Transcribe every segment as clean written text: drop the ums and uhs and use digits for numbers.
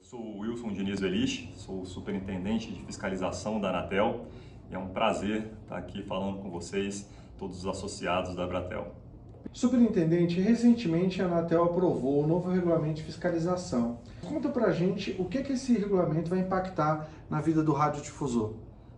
Sou o Wilson Diniz Velich, sou superintendente de fiscalização da Anatel e é um prazer estar aqui falando com vocês, todos os associados da Abratel. Superintendente, recentemente a Anatel aprovou o novo regulamento de fiscalização. Conta pra gente o que esse regulamento vai impactar na vida do radiodifusor.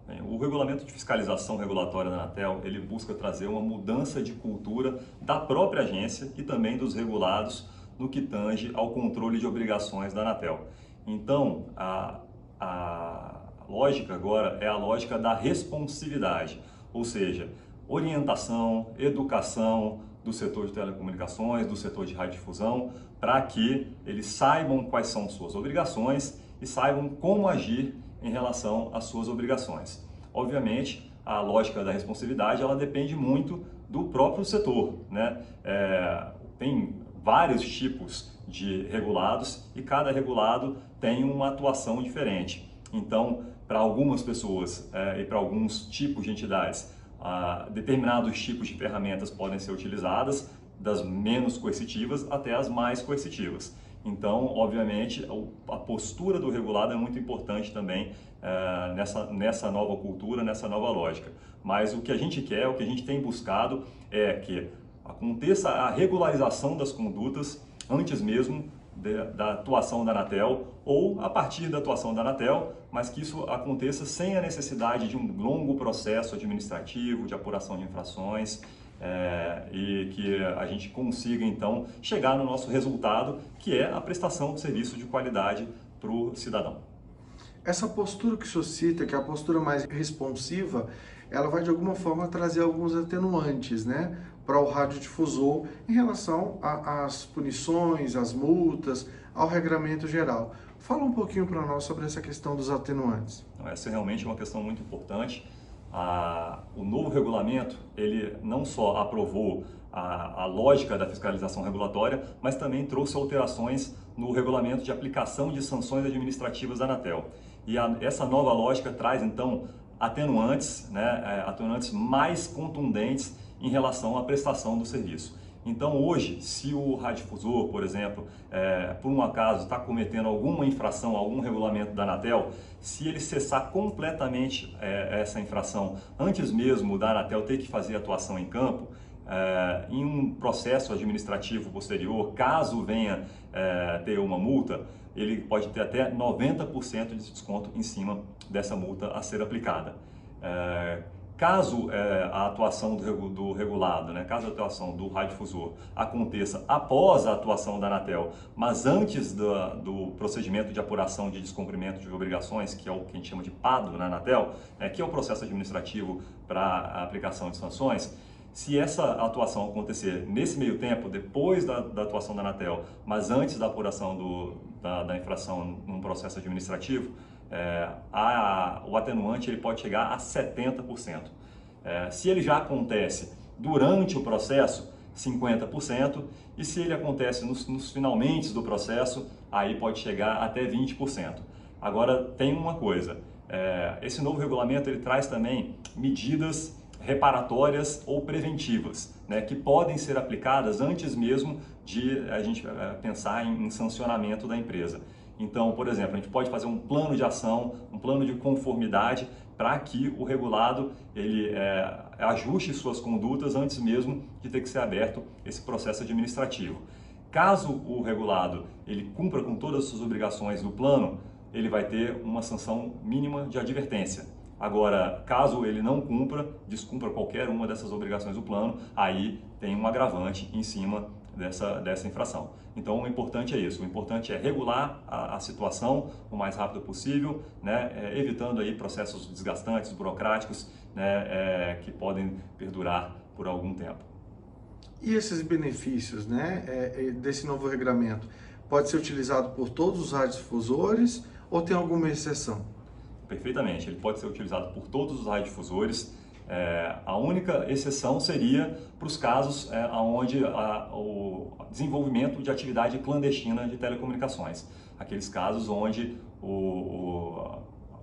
Bem, o regulamento de fiscalização regulatória da Anatel, ele busca trazer uma mudança de cultura da própria agência e também dos regulados no que tange ao controle de obrigações da Anatel. Então, a lógica agora é a lógica da responsividade, ou seja, orientação, educação do setor de telecomunicações, do setor de radiodifusão, para que eles saibam quais são suas obrigações e saibam como agir em relação às suas obrigações. Obviamente, a lógica da responsividade ela depende muito do próprio setor, né? Tem vários tipos de regulados e cada regulado tem uma atuação diferente. Então, para algumas pessoas e para alguns tipos de entidades, determinados tipos de ferramentas podem ser utilizadas, das menos coercitivas até as mais coercitivas. Então, obviamente, a postura do regulado é muito importante também nessa nova cultura, nessa nova lógica. Mas o que a gente quer, o que a gente tem buscado é que aconteça a regularização das condutas antes mesmo da atuação da Anatel ou a partir da atuação da Anatel, mas que isso aconteça sem a necessidade de um longo processo administrativo, de apuração de infrações e que a gente consiga então chegar no nosso resultado, que é a prestação de serviço de qualidade para o cidadão. Essa postura que o senhor cita, que é a postura mais responsiva, ela vai de alguma forma trazer alguns atenuantes, né, para o radiodifusor em relação às punições, às multas, ao regramento geral. Fala um pouquinho para nós sobre essa questão dos atenuantes. Essa é realmente uma questão muito importante. O novo regulamento, ele não só aprovou a lógica da fiscalização regulatória, mas também trouxe alterações no regulamento de aplicação de sanções administrativas da Anatel. E essa nova lógica traz, então, atenuantes, né, atenuantes mais contundentes em relação à prestação do serviço. Então, hoje, se o radiodifusor, por exemplo, por um acaso está cometendo alguma infração, algum regulamento da Anatel, se ele cessar completamente essa infração antes mesmo da Anatel ter que fazer atuação em campo, em um processo administrativo posterior, caso venha ter uma multa, ele pode ter até 90% de desconto em cima dessa multa a ser aplicada. Caso a atuação do regulado, né, caso a atuação do radiodifusor aconteça após a atuação da Anatel, mas antes do procedimento de apuração de descumprimento de obrigações, que é o que a gente chama de PADO na Anatel, que é o processo administrativo para a aplicação de sanções, se essa atuação acontecer nesse meio tempo, depois da atuação da Anatel, mas antes da apuração da infração num processo administrativo, o atenuante ele pode chegar a 70%. Se ele já acontece durante o processo, 50%, e se ele acontece nos finalmente do processo, aí pode chegar até 20%. Agora, tem uma coisa, esse novo regulamento ele traz também medidas reparatórias ou preventivas, né, que podem ser aplicadas antes mesmo de a gente pensar em sancionamento da empresa. Então, por exemplo, a gente pode fazer um plano de ação, um plano de conformidade para que o regulado ele ajuste suas condutas antes mesmo de ter que ser aberto esse processo administrativo. Caso o regulado ele cumpra com todas as suas obrigações do plano, ele vai ter uma sanção mínima de advertência. Agora, caso ele não descumpra qualquer uma dessas obrigações do plano, aí tem um agravante em cima dessa infração. Então, o importante é isso, o importante é regular a situação o mais rápido possível, né, evitando aí processos desgastantes, burocráticos, né, que podem perdurar por algum tempo. E esses benefícios, né, desse novo regulamento, pode ser utilizado por todos os radiodifusores ou tem alguma exceção? Perfeitamente, ele pode ser utilizado por todos os radiodifusores. A única exceção seria para os casos onde o desenvolvimento de atividade clandestina de telecomunicações. Aqueles casos onde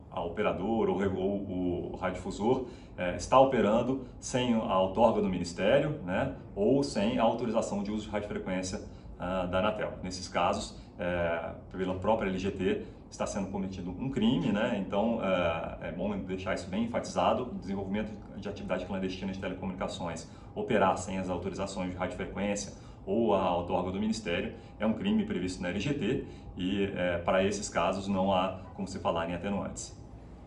a operadora ou o radiodifusor está operando sem a outorga do Ministério, né, ou sem a autorização de uso de radiofrequência da Anatel. Nesses casos, pela própria LGT, está sendo cometido um crime, né? Então é bom deixar isso bem enfatizado. O desenvolvimento de atividade clandestina de telecomunicações, operar sem as autorizações de radiofrequência ou a outorga do Ministério, é um crime previsto na LGT e para esses casos não há como se falar em atenuantes.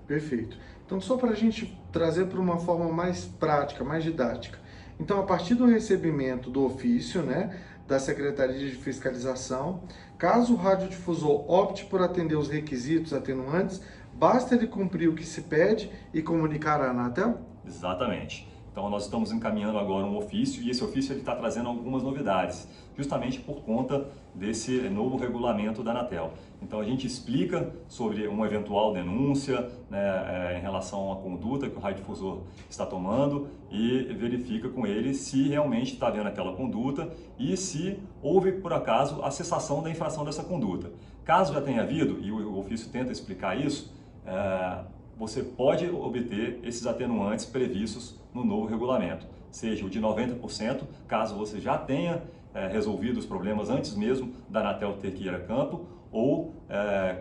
Perfeito. Então, só para a gente trazer para uma forma mais prática, mais didática. Então, a partir do recebimento do ofício, né, da Secretaria de Fiscalização, caso o radiodifusor opte por atender os requisitos atenuantes, basta ele cumprir o que se pede e comunicar à Anatel? Exatamente. Então nós estamos encaminhando agora um ofício e esse ofício está trazendo algumas novidades, justamente por conta desse novo regulamento da Anatel. Então a gente explica sobre uma eventual denúncia, né, em relação à conduta que o radiodifusor está tomando e verifica com ele se realmente está havendo aquela conduta e se houve por acaso a cessação da infração dessa conduta. Caso já tenha havido, e o ofício tenta explicar isso, você pode obter esses atenuantes previstos no novo regulamento, seja o de 90%, caso você já tenha resolvido os problemas antes mesmo da Anatel ter que ir a campo, ou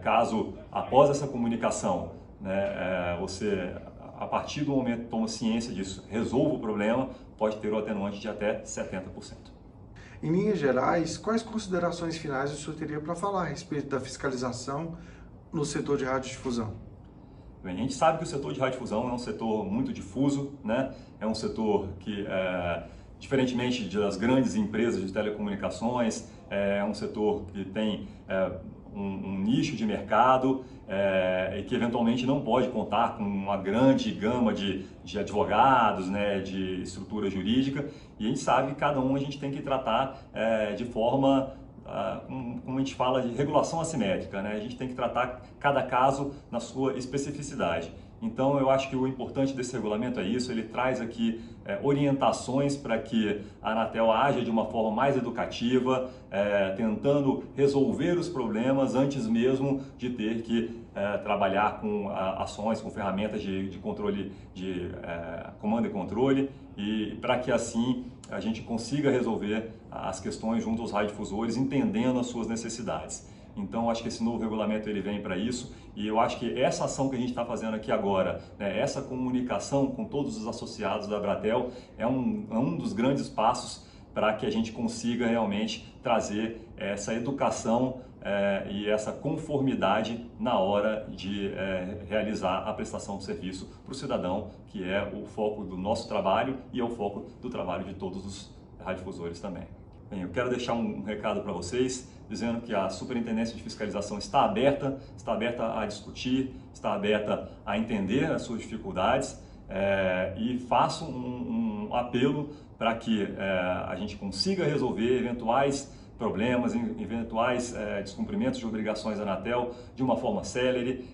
caso após essa comunicação, né, você, a partir do momento que toma ciência disso, resolva o problema, pode ter o atenuante de até 70%. Em linhas gerais, quais considerações finais o senhor teria para falar a respeito da fiscalização no setor de radiodifusão? Bem, a gente sabe que o setor de radiodifusão é um setor muito difuso, né? É um setor que, diferentemente das grandes empresas de telecomunicações, é um setor que tem um nicho de mercado e que eventualmente não pode contar com uma grande gama de advogados, né, de estrutura jurídica, e a gente sabe que cada um a gente tem que tratar de forma, como a gente fala, de regulação assimétrica, né? A gente tem que tratar cada caso na sua especificidade. Então eu acho que o importante desse regulamento é isso, ele traz aqui orientações para que a Anatel haja de uma forma mais educativa, tentando resolver os problemas antes mesmo de ter que trabalhar com ações, com ferramentas de controle, de comando e controle, e para que assim a gente consiga resolver as questões junto aos radiodifusores, entendendo as suas necessidades. Então, acho que esse novo regulamento ele vem para isso e eu acho que essa ação que a gente está fazendo aqui agora, né, essa comunicação com todos os associados da Abratel é um dos grandes passos para que a gente consiga realmente trazer essa educação e essa conformidade na hora de realizar a prestação de serviço para o cidadão, que é o foco do nosso trabalho e é o foco do trabalho de todos os radiodifusores também. Bem, eu quero deixar um recado para vocês, dizendo que a Superintendência de Fiscalização está aberta a discutir, está aberta a entender as suas dificuldades e faço um apelo para que a gente consiga resolver eventuais problemas, eventuais descumprimentos de obrigações da Anatel de uma forma célere,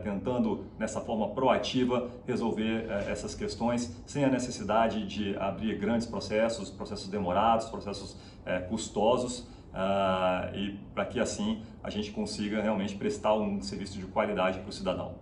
tentando nessa forma proativa resolver essas questões sem a necessidade de abrir grandes processos demorados, processos custosos, e para que assim a gente consiga realmente prestar um serviço de qualidade para o cidadão.